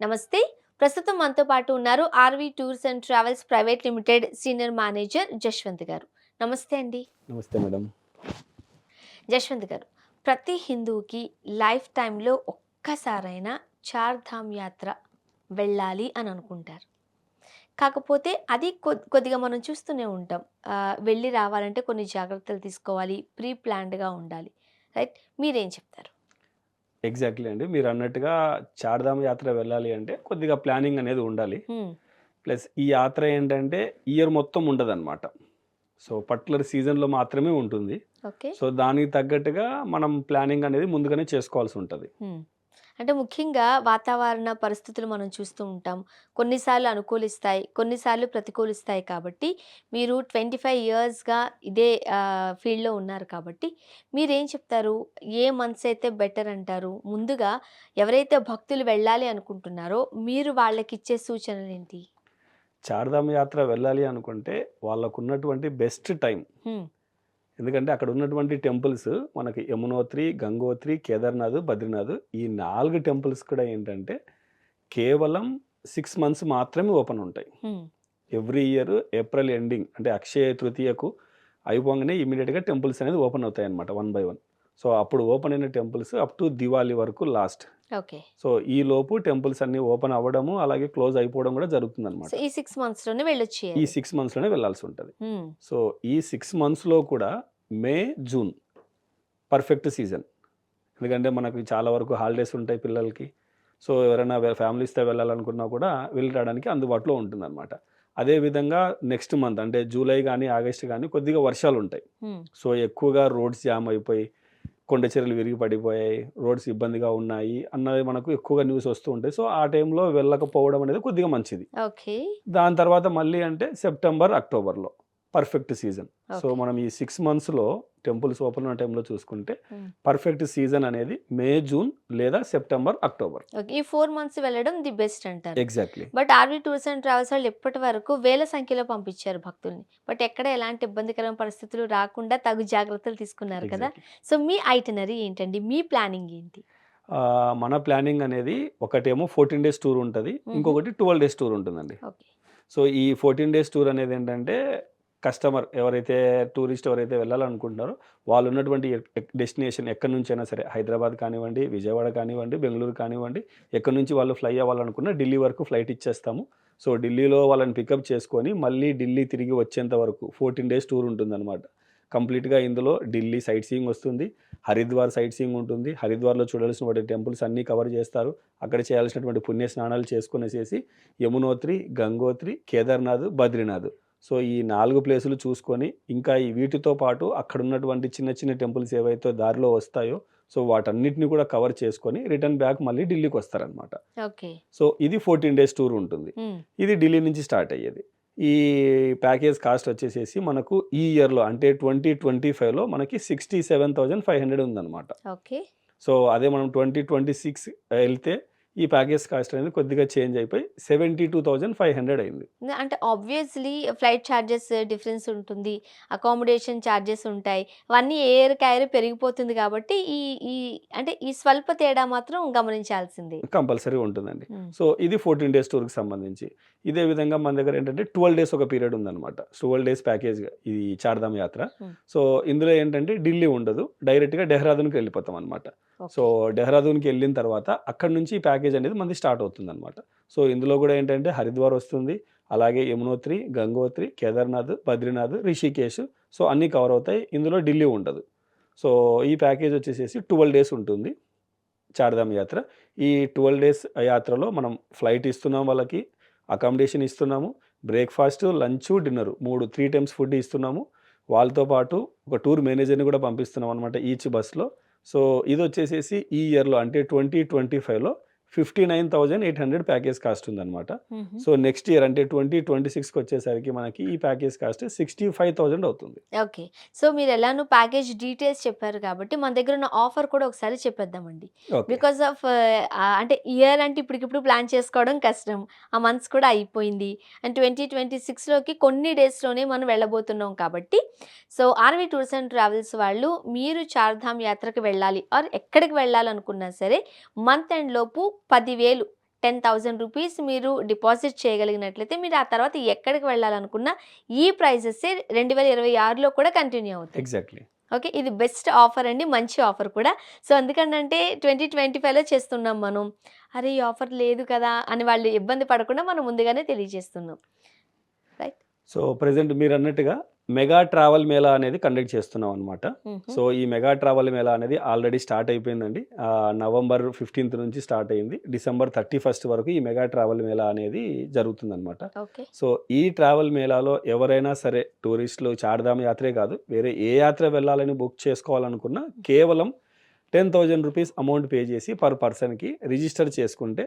నమస్తే. ప్రస్తుతం మనతో పాటు ఉన్నారు RV tours and travels private limited senior manager Jashwanth గారు. నమస్తే అండి. నమస్తే మేడం. జశ్వంత్ గారు, ప్రతి హిందువుకి లైఫ్ టైమ్‌లో ఒక్కసారైనా చార్‌ధామ్ యాత్ర వెళ్ళాలి అని అనుకుంటారు. కాకపోతే అది కొద్దిగా మనం చూస్తూనే ఉంటాం. వెళ్ళి రావాలంటే కొన్ని జాగ్రత్తలు తీసుకోవాలి. ప్రీ ప్లాన్డ్‌గా ఉండాలి. రైట్? మీరేం చెప్తారు? ఎగ్జాక్ట్‌లీ అండి. మీరన్నట్టుగా చార్ధామ్ యాత్ర వెళ్ళాలి అంటే కొద్దిగా ప్లానింగ్ అనేది ఉండాలి. హ్మ్. ప్లస్ ఈ యాత్ర ఏంటంటే ఇయర్ మొత్తం ఉండదనమాట. సో, పర్టిక్యులర్ సీజన్‌లో మాత్రమే ఉంటుంది. ఓకే. సో, దానికి తగ్గట్టుగా మనం ప్లానింగ్ అనేది ముందుగానే చేసుకోవాల్సుంటది. హ్మ్. అంటే ముఖ్యంగా వాతావరణ పరిస్థితులు మనం చూస్తూ ఉంటాం. కొన్నిసార్లు అనుకూలిస్తాయి, కొన్నిసార్లు ప్రతికూలిస్తాయి కాబట్టి మీరు 25 ఇయర్స్‌గా ఇదే ఫీల్డ్‌లో ఉన్నారు కాబట్టి మీరేం చెప్తారు? ఏ మంత్స్ అయితే బెటర్ అంటారు? ముందుగా ఎవరైతే భక్తులు వెళ్ళాలి అనుకుంటున్నారో మీరు వాళ్ళకిచ్చే సూచనలేంటి? చార్ధామ్ యాత్ర వెళ్ళాలి అనుకుంటే వాళ్ళకున్నటువంటి బెస్ట్ టైమ్. హ్మ్. ఎందుకంటే అక్కడ ఉన్నటువంటి టెంపుల్స్ మనకి యమునోత్రి, గంగోత్రి, కేదార్‌నాథ్, బద్రీనాథ్ ఈ 4 టెంపుల్స్ కూడా ఏంటంటే కేవలం 6 మంత్స్ మాత్రమే ఓపెన్ ఉంటాయి. హ్మ్. ఎవ్రీ ఇయర్ ఏప్రిల్ ఎండింగ్ అంటే అక్షయ తృతీయకు అయిపోగానే ఇమ్మీడియట్‌గా టెంపుల్స్ అనేది ఓపెన్ అవుతాయన్నమాట వన్ బై వన్. సో, అప్పుడు ఓపెన్ అయిన టెంపుల్స్ అప్ టు దివాళీ వరకు లాస్ట్. ఓకే. సో, ఈలోపు టెంపుల్స్ అన్నీ ఓపెన్ అవ్వడము, అలాగే క్లోజ్ అయిపోవడం కూడా సో, జరుగుతుందన్నమాట. ఈ 6 మంత్స్‌లోనే ఈ వెళ్ళొచ్చేయాలి. 6 మంత్స్‌లోనే వెళ్ళాల్సుంటది. హ్మ్. సో, ఈ 6 మంత్స్‌లో కూడా మే, జూన్ పర్ఫెక్ట్ సీజన్. ఎందుకంటే మనకి చాలా వరకు హాలిడేస్ ఉంటాయి పిల్లలకి. సో, ఎవరైనా ఫ్యామిలీస్‌తో వెళ్ళాలనుకున్నా కూడా వెళ్ళి రావడానికి అందుబాటులో ఉంటుందన్నమాట. అదే విధంగా నెక్స్ట్ మంత్ అంటే జూలై గానీ, ఆగస్ట్ గానీ కొద్దిగా వర్షాలుంటాయి. హ్మ్. సో, ఎక్కువగా రోడ్స్ జామ్ అయిపోయి, కొండ చర్యలు విరిగి పడిపోయాయి, రోడ్స్ ఇబ్బందిగా ఉన్నాయి అన్నది మనకు ఎక్కువగా న్యూస్ వస్తూ ఉంటాయి. సో, ఆ టైంలో వెళ్ళకపోవడం అనేది కొద్దిగా మంచిది. ఓకే. దాని తర్వాత మళ్ళీ అంటే సెప్టెంబర్, అక్టోబర్‌లో పర్ఫెక్ట్ సీజన్. So, okay. మనం ఈ 6 మంత్స్‌లో టెంపుల్స్ ఓపెన్ ఉన్న టైంలో చూసుకుంటే హ్మ్. పర్ఫెక్ట్ సీజన్ అనేది మే, జూన్ లేదా సెప్టెంబర్, అక్టోబర్. ఓకే. ఈ 4 మంత్స్ వెళ్ళడం ది బెస్ట్ అంటారు. Exactly. But RV tours and travels వాళ్ళు ఇప్పటి వరకు వేల సంఖ్యలో పంపించారు భక్తుల్ని. బట్ ఎక్కడ ఎలాంటి ఇబ్బందికరమైన పరిస్థితులు రాకుండా తగు జాగ్రత్తలు తీసుకున్నారు కదా! ఎగ్జాక్ట్‌లీ. సో, మీ ఐటినరీ ఏంటండి? మీ ప్లానింగ్ ఏంటి? మన ప్లానింగ్ అనేది ఒకటేమో 14 డేస్ టూర్ ఉంటది. హుహు. ఇంకొకటి 12 డేస్ టూర్ ఉంటుందండి. ఓకే. సో, ఈ 14 డేస్ టూర్ అనేదేంటంటే, కస్టమర్ ఎవరైతే టూరిస్ట్ ఎవరైతే వెళ్ళాలనుకుంటున్నారో, వాళ్ళున్నటువంటి డెస్టినేషన్ ఎక్కడి నుంచైనా సరే, హైదరాబాద్ కానివ్వండి, విజయవాడ కానివ్వండి, బెంగుళూరు కానివ్వండి, ఎక్కడి నుంచి వాళ్ళు ఫ్లై అవ్వాలనుకున్నా ఢిల్లీ వరకు ఫ్లైట్ ఇచ్చేస్తాము. సో, ఢిల్లీలో వాళ్ళని పికప్ చేసుకొని, మళ్ళీ ఢిల్లీ తిరిగి వచ్చేంత వరకు 14 డేస్ టూర్ ఉంటుందనమాట. కంప్లీట్‌గా ఇందులో ఢిల్లీ సైట్ సీయింగ్ వస్తుంది. హరిద్వార్ సైట్ సీయింగ్ ఉంటుంది. హరిద్వార్‌లో చూడాల్సినటువంటి టెంపుల్స్ అన్నీ కవర్ చేస్తారు. అక్కడ చేయాల్సినటువంటి పుణ్య స్నానాలు చేసుకొనేసేసి యమునోత్రి, గంగోత్రి, కేదార్‌నాథ్, బద్రీనాథ్. సో, ఈ 4 ప్లేసులు చూసుకొని, ఇంకా ఈ వీటితో పాటు అక్కడున్నటువంటి చిన్న చిన్న టెంపుల్స్ ఏవైతే దారిలో వస్తాయో, సో, వాటన్నిటిని కూడా కవర్ చేసుకొని రిటర్న్ బ్యాక్ మళ్ళీ ఢిల్లీకొస్తారనమాట. ఓకే. సో, ఇది 14 డేస్ టూర్ ఉంటుంది. హ్మ్. ఇది ఢిల్లీ నుంచి స్టార్ట్ అయ్యేది. ఈ ప్యాకేజ్ కాస్ట్ వచ్చేసేసి మనకు ఈ ఇయర్‌లో అంటే 2025లో మనకి 67,500 ఉందనమాట. ఓకే. సో, అదే మనం 2026 ఎళ్తే ఈ ప్యాకేజ్ కాస్ట్ అనేది కొద్దిగా చేంజ్ అయిపోయి 72,500 అయింది. అంటే ఆబ్వియస్‌లీ ఫ్లైట్ చార్జెస్ డిఫరెన్స్ ఉంటుంది. అకామిడేషన్ చార్జెస్ ఉంటాయి. అవన్నీ ఏరుకేరు పెరిగిపోతుంది కాబట్టి ఈ ఈ అంటే ఈ స్వల్ప తేడా మాత్రం గమనించాల్సిందే. కంపల్సరీ ఉంటుందండి. హ్మ్. సో, ఇది 14 డేస్ టూర్‌కి సంబంధించి. ఇదే విధంగా మన దగ్గర ఏంటంటే 12 డేస్ ఒక పీరియడ్ ఉందనమాట. 12 డేస్ ప్యాకేజ్ ఈ చార్ధామ్ యాత్ర. హ్మ్. సో, ఇందులో ఏంటంటే ఢిల్లీ ఉండదు. డైరెక్ట్‌గా డెహ్రాదూన్‌కి వెళ్ళిపోతామనమాట. So, okay. డెహ్రాదూన్‌కి ఎళ్ళిన తర్వాత అక్కడి నుంచి ఈ ప్యాకేజ్ అనేది మనది స్టార్ట్ అవుతుందనమాట. సో, ఇందులో గూడా ఏంటంటే హరిద్వార్ వస్తుంది. అలాగే యమునోత్రి, గంగోత్రి, కేదార్‌నాథ్, బద్రీనాథ్, రిషికేష్ సో, అన్నీ కవర్ అవుతాయి. ఇందులో ఢిల్లీ ఉండదు. సో, ఈ ప్యాకేజ్ వచ్చేసేసి 12 డేస్ ఉంటుంది. చార్ధామ్ యాత్ర. ఈ 12 డేస్ యాత్రలో మనం ఫ్లైట్ ఇస్తున్నాం వాళ్ళకి, అకామిడేషన్ ఇస్తున్నాము, breakfast, lunch, dinner 3 times food ఇస్తున్నాము. వాళ్ళతో పాటు ఒక టూర్ మేనేజర్‌ని కూడా పంపిస్తున్నాం అనమాట ఈచ్ బస్‌లో. సో, ఇదొచ్చేసేసి ఈ ఇయర్‌లో అంటే 2025లో 59,800 ప్యాకేజ్ కాస్ట్ ఉందనమాట. హుహు. సో, నెక్స్ట్ ఇయర్ అంటే 2026కొచ్చేసరికి మనకి ఈ ప్యాకేజ్ కాస్ట్ 65,000 అవుతుంది. ఓకే. సో, మీరెలానో ప్యాకేజ్ డీటెయిల్స్ చెప్పారు కాబట్టి, మన దగ్గరున్న ఆఫర్ కూడా ఒకసారి చెప్పేద్దామండి. ఓకే. బికాస్ ఆఫ్ అంటే ఇయర్ అంటే ఇప్పటికిప్పుడు ప్లాన్ చేసుకోవడం కష్టం. ఆ మంత్స్ కూడా అయిపోయింది. అండ్ 2026లోకి కొన్ని డేస్‌లోనే మనం వెళ్ళబోతున్నాం కాబట్టి, so, RV tours and travels వాళ్ళు మీరు చార్ధామ్ యాత్రకు వెళ్ళాలి ఆర్ ఎక్కడికి వెళ్ళాలనుకున్నా సరే, మంత్ ఎండ్ లోపు 10,000 రూ. 10,000 మీరు డిపాజిట్ చేయగలిగినట్లయితే మీరు ఆ తర్వాత ఎక్కడికి వెళ్ళాలనుకున్నా ఈ ప్రైజెసే 2026లో కూడా కంటిన్యూ అవుతాయి. ఎగ్జాక్ట్‌లీ. ఓకే. ఇది బెస్ట్ ఆఫర్ అండి. మంచి ఆఫర్ కూడా. సో, ఎందుకనంటే 2025లో చేస్తున్నాం మనం. అరే! ఈ ఆఫర్ లేదు కదా! అని వాళ్ళు ఇబ్బంది పడకుండా మనం ముందుగానే తెలియజేస్తున్నాం. రైట్. సో, ప్రెజెంట్ మీరన్నట్టుగా మెగా ట్రావెల్ మేళా అనేది కండక్ట్ చేస్తున్నాం అనమాట. హుహు. సో, ఈ మెగా ట్రావెల్ మేళా అనేది ఆల్రెడీ స్టార్ట్ అయిపోయిందండి. నవంబర్ 15థ్ నుంచి స్టార్ట్ అయింది. డిసెంబర్ 31 వరకు ఈ మెగా ట్రావెల్ మేళా అనేది జరుగుతుందనమాట. ఓకే. సో, ఈ ట్రావెల్ మేళాలో ఎవరైనా సరే టూరిస్టులు చార్ధామ్ యాత్రే కాదు, వేరే ఏ యాత్ర వెళ్ళాలని బుక్ చేసుకోవాలనుకున్నా కేవలం రూ. 10,000 అమౌంట్ పే చేసి పర్ పర్సన్‌కి రిజిస్టర్ చేసుకుంటే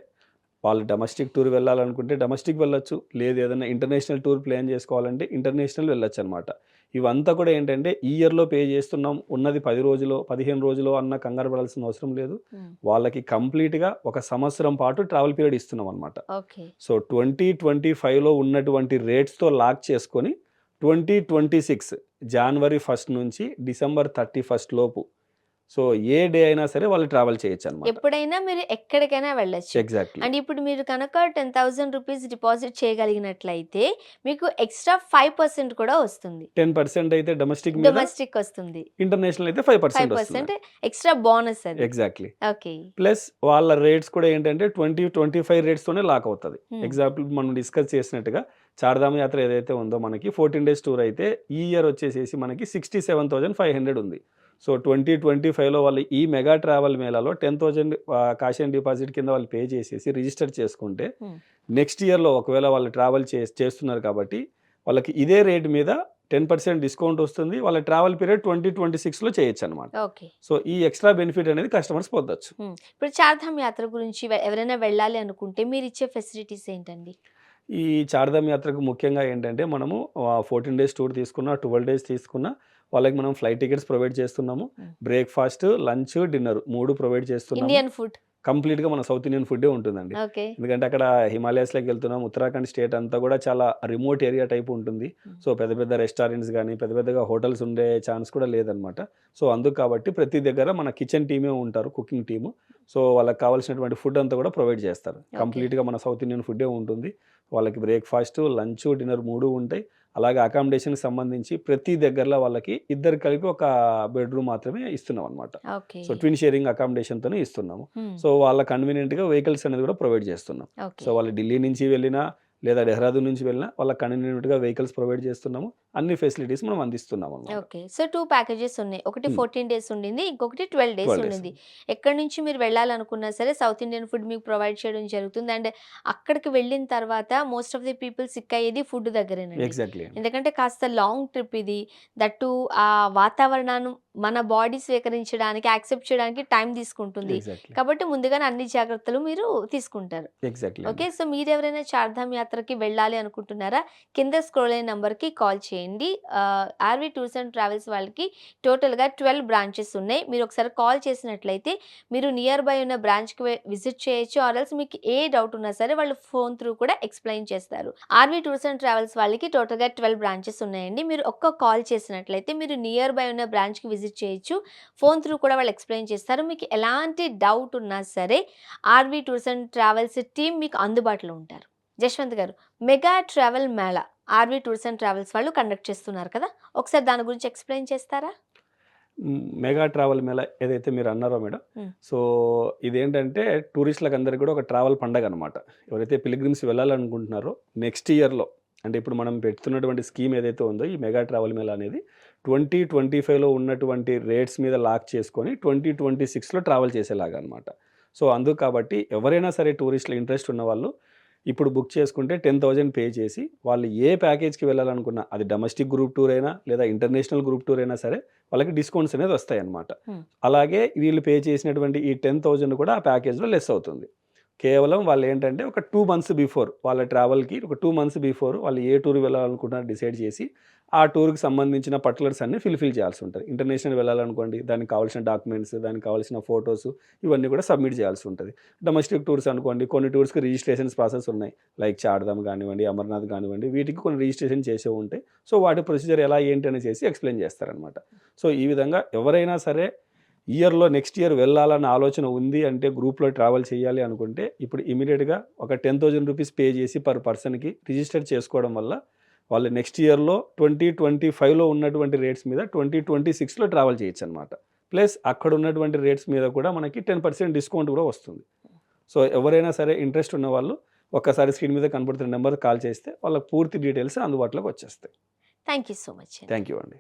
వాళ్ళు డొమెస్టిక్ టూర్ వెళ్ళాలనుకుంటే డొమెస్టిక్ వెళ్ళొచ్చు. లేదు ఏదైనా ఇంటర్నేషనల్ టూర్ ప్లాన్ చేసుకోవాలంటే ఇంటర్నేషనల్ వెళ్ళొచ్చనమాట. ఇవంతా కూడా ఏంటంటే ఈ ఇయర్‌లో పే చేస్తున్నాం. ఉన్నది 10 రోజులో, 15 రోజులో అన్న కంగారు పడాల్సిన అవసరం లేదు. హ్మ్. వాళ్ళకి కంప్లీట్‌గా ఒక సంవత్సరం పాటు ట్రావెల్ పీరియడ్ ఇస్తున్నామనమాట. ఓకే. సో, 2025లో ఉన్నటువంటి రేట్స్‌తో లాక్ చేసుకొని 2026 జనవరి 1 నుంచి డిసెంబర్ 31 లోపు సో, ఏ డే అయినా సరే వాళ్ళు ట్రావెల్ చేయొచ్చనమాట. ఎప్పుడైనా మీరు ఎక్కడికైనా వెళ్ళొచ్చు. ఎగ్జాక్ట్‌లీ. అండ్ ఇప్పుడు మీరు కనుక రూ. 10,000 డిపాజిట్ చేయగలిగినట్లయితే మీకు ఎక్స్‌ట్రా 5% కూడా వస్తుంది. 10% అయితే డొమెస్టిక్ మీద, డొమెస్టిక్ వస్తుంది. ఇంటర్నేషనల్ అయితే 5% వస్తుంది. 5% ఎక్స్‌ట్రా బోనస్ అది. ఎగ్జాక్ట్‌లీ. ఓకే. ప్లస్ వాళ్ళ రేట్స్ కూడా ఏంటంటే 25 రేట్స్‌తోనే లాక్ అవుతది. హ్మ్. ఎగ్జాంపుల్ మనం డిస్కస్ చేసినట్టుగా చార్ధామ్ యాత్ర ఏదైతే ఉందో మనకి 14 డేస్ టూర్ అయితే ఈ ఇయర్ వచ్చేసేసి మనకి 67,500 ఉంది. సో, 2025లో వాళ్ళు ఈ మెగా ట్రావెల్ మేళాలో 10,000 కాష్ అండ్ డిపాజిట్ కింద వాళ్ళు పే చేసేసి రిజిస్టర్ చేసుకుంటే హ్మ్. నెక్స్ట్ ఇయర్‌లో ఒకవేళ వాళ్ళు ట్రావెల్ చేస్తున్నారు కాబట్టి వాళ్ళకి ఇదే రేట్ మీద 10% డిస్కౌంట్ వస్తుంది. వాళ్ళ ట్రావెల్ పీరియడ్ 2026లో చేయొచ్చనమాట. ఓకే. సో, ఈ ఎక్స్‌ట్రా బెనిఫిట్ అనేది కస్టమర్స్ పొందొచ్చు. ఇప్పుడు చార్ధామ్ యాత్ర గురించి ఎవరైనా వెళ్ళాలి అనుకుంటే మీరిచ్చే ఫెసిలిటీస్ ఏంటండి? ఈ చార్ధామ్ యాత్రకు ముఖ్యంగా ఏంటంటే మనము 14 డేస్ టూర్ తీసుకున్నా, 12 డేస్ తీసుకున్నా వాళ్ళకి మనం ఫ్లైట్ టికెట్స్ ప్రొవైడ్ చేస్తున్నాము. హ్మ్. బ్రేక్‌ఫాస్ట్, లంచ్, డిన్నర్ 3 ప్రొవైడ్ చేస్తున్నాము. Indian food. కంప్లీట్‌గా మన సౌత్ ఇండియన్ ఫుడ్డే ఉంటుందండి. ఓకే. ఎందుకంటే అక్కడ హిమాలయాస్‌లోకి వెళ్తున్నాం. ఉత్తరాఖండ్ స్టేట్ అంతా కూడా చాలా రిమోట్ ఏరియా టైప్ ఉంటుంది. హ్మ్. సో, పెద్ద పెద్ద రెస్టారెంట్స్ గానీ, పెద్ద పెద్దగా హోటల్స్ ఉండే ఛాన్స్ కూడా లేదనమాట. సో, అందుకు కాబట్టి ప్రతి దగ్గర మన కిచెన్ టీమే ఉంటారు. Cooking team. సో, వాళ్ళకి కావాల్సినటువంటి ఫుడ్ అంతా కూడా ప్రొవైడ్ చేస్తారు. ఓకే. కంప్లీట్‌గా మన సౌత్ ఇండియన్ ఫుడ్డే ఉంటుంది. వాళ్ళకి బ్రేక్‌ఫాస్ట్, లంచ్, డిన్నర్ 3 ఉంటాయి. అలాగే అకామిడేషన్‌కి సంబంధించి ప్రతి దగ్గరలో వాళ్ళకి ఇద్దరు కలిపి ఒక బెడ్‌రూమ్ మాత్రమే ఇస్తున్నామనమాట. ఓకే. సో, ట్విన్ షేరింగ్ అకామిడేషన్‌తోనే ఇస్తున్నాము. హ్మ్. సో, వాళ్ళ కన్వీనియంట్‌గా వెహికల్స్ అనేది కూడా ప్రొవైడ్ చేస్తున్నాం. ఓకే. సో, వాళ్ళు ఢిల్లీ నుంచి వెళ్ళినా, లేదా డెహ్రాదూన్ నుంచి వెళ్ళినా వాళ్ళకి కన్వీనియంట్‌గా వెహికల్స్ ప్రొవైడ్ చేస్తున్నాము. అన్ని ఫెసిలిటీస్ మనం అందిస్తున్నామనమాట. ఓకే. సో, 2 ప్యాకేజెస్ ఉన్నాయి. ఒకటి హ్మ్. 14 డేస్ ఉండింది. ఇంకొకటి 12 డేస్ 12 డేస్ ఉండింది. ఉంది. ఎక్కడి నుంచి మీరు వెళ్ళాలనుకున్నా సరే సౌత్ ఇండియన్ ఫుడ్ మీకు ప్రొవైడ్ చేయడం జరుగుతుంది. అండ్ అక్కడికి వెళ్ళిన తర్వాత most of the people sick అయ్యేది ఫుడ్ దగ్గరేనండి. ఎగ్జాక్ట్‌లీ అండి. ఎందుకంటే కాస్త లాంగ్ ట్రిప్ ఇది. దట్ టూ ఆ వాతావరణాన్ని మన బాడీ స్వీకరించడానికి, యాక్సెప్ట్ చేయడానికి టైం తీసుకుంటుంది. ఎగ్జాక్ట్‌లీ. కాబట్టి ముందుగానే అన్ని జాగ్రత్తలు మీరు తీసుకుంటారు. ఎగ్జాక్ట్‌లీ అండి. ఓకే. సో, మీరెవరైనా చార్ధామ్ యాత్రకి వెళ్ళాలి అనుకుంటున్నారా? కింద స్క్రోల్ అయిన నంబర్‌కి కాల్ చేయండి. ఆర్‌వి టూర్స్ అండ్ ట్రావెల్స్ వాళ్ళకి టోటల్‌గా 12 బ్రాంచెస్ ఉన్నాయి. మీరొకసారి కాల్ చేసినట్లయితే మీరు నియర్ బై ఉన్న బ్రాంచ్‌కి విజిట్ చేయొచ్చు. ఆర్ ఎల్స్ మీకు ఏ డౌట్ ఉన్నా సరే వాళ్ళు ఫోన్ త్రూ కూడా ఎక్స్‌ప్లెయిన్ చేస్తారు. ఆర్‌వి టూర్స్ అండ్ ట్రావెల్స్ వాళ్ళకి టోటల్‌గా 12 బ్రాంచెస్ ఉన్నాయండి. మీరు ఒక్క కాల్ చేసినట్లయితే మీరు నియర్ బై ఉన్న బ్రాంచ్‌కి విజిట్ చేయొచ్చు. ఫోన్ త్రూ కూడా వాళ్ళు ఎక్స్‌ప్లెయిన్ చేస్తారు. మీకు ఎలాంటి డౌట్ ఉన్నా సరే RV tours and travels team మీకు అందుబాటులో ఉంటారు. జశ్వంత్ గారు, mega travel mela RV tours and travels వాళ్ళు కండక్ట్ చేస్తున్నారు కదా! ఒకసారి దాని గురించి ఎక్స్‌ప్లెయిన్ చేస్తారా? మెగా ట్రావెల్ మేళా ఏదైతే మీరు అన్నారో మేడం. హ్మ్. సో, ఇదేంటంటే టూరిస్టులకందరికి కూడా ఒక ట్రావెల్ పండగనమాట. ఎవరైతే పిల్గ్రిమ్స్ వెళ్ళాలనుకుంటున్నారో నెక్స్ట్ ఇయర్‌లో అంటే ఇప్పుడు మనం పెడుతున్నటువంటి స్కీమ్ ఏదైతే ఉందో ఈ మెగా ట్రావెల్ మేళా అనేది 2025లో ఉన్నటువంటి రేట్స్ మీద లాక్ చేసుకొని 2026లో ట్రావెల్ చేసేలాగా అనమాట. సో, అందుకు కాబట్టి ఎవరైనా సరే టూరిస్టులు ఇంట్రెస్ట్ ఉన్నవాళ్ళు ఇప్పుడు బుక్ చేసుకుంటే 10,000 పే చేసి వాళ్ళు ఏ ప్యాకేజ్‌కి వెళ్ళాలనుకున్నా అది డొమెస్టిక్ గ్రూప్ టూర్ అయినా లేదా ఇంటర్నేషనల్ గ్రూప్ టూర్ అయినా సరే వాళ్ళకి డిస్కౌంట్స్ అనేది వస్తాయన్నమాట. హ్మ్. అలాగే వీళ్ళు పే చేసినటువంటి ఈ 10,000 కూడా ఆ ప్యాకేజ్‌లో లెస్ అవుతుంది. కేవలం వాళ్ళేంటంటే ఒక 2 మంత్స్ బిఫోర్ వాళ్ళ ట్రావెల్‌కి ఒక 2 మంత్స్ బిఫోర్ వాళ్ళు ఏ టూర్ వెళ్ళాలనుకుంటున్నారో డిసైడ్ చేసి, ఆ టూర్‌కి సంబంధించిన పర్టిక్యులర్స్ అన్నీ ఫిల్ చేయాల్సుంటది. ఇంటర్నేషనల్ వెళ్ళాలనుకోండి, దానికి కావాల్సిన డాక్యుమెంట్స్, దానికి కావాల్సిన ఫోటోస్ ఇవన్నీ కూడా సబ్మిట్ చేయాల్సి ఉంటది. డొమెస్టిక్ టూర్స్ అనుకోండి, కొన్ని టూర్స్‌కి రిజిస్ట్రేషన్స్ ప్రాసెస్ ఉన్నాయి. లైక్ చార్ధామ్ గానివ్వండి, అమర్నాథ్ గానివ్వండి, వీటికి కొన్ని రిజిస్ట్రేషన్ చేసేవి ఉంటాయి. సో, వాటి ప్రొసీజర్ ఎలా ఏంటి అని చేసి ఎక్స్‌ప్లెయిన్ చేస్తారనమాట. సో, ఈ విధంగా ఎవరైనా సరే ఇయర్‌లో నెక్స్ట్ ఇయర్ వెళ్ళాలన్న ఆలోచన ఉంది అంటే గ్రూప్‌లో ట్రావెల్ చేయాలి అనుకుంటే ఇప్పుడు ఇమ్మీడియేట్‌గా ఒక 10,000 రూపీస్ పే చేసి పర్ పర్సన్‌కి రిజిస్టర్ చేసుకోవడం వల్ల వాళ్ళు నెక్స్ట్ ఇయర్‌లో 2025లో ఉన్నటువంటి రేట్స్ మీద 2026లో ట్రావెల్ చేయొచ్చనమాట. ప్లస్ అక్కడ ఉన్నటువంటి రేట్స్ మీద కూడా మనకి 10% డిస్కౌంట్ కూడా వస్తుంది. సో ఎవరైనా సరే ఇంట్రెస్ట్ ఉన్నవాళ్ళు ఒక్కసారి స్క్రీన్ మీద కనపడుతున్న నెంబర్‌కి కాల్ చేస్తే వాళ్ళకి పూర్తి డీటెయిల్స్ అందుబాటులోకి వచ్చేస్తాయి. థ్యాంక్ యూ సో మచ్ అండి. థ్యాంక్ యూ అండి.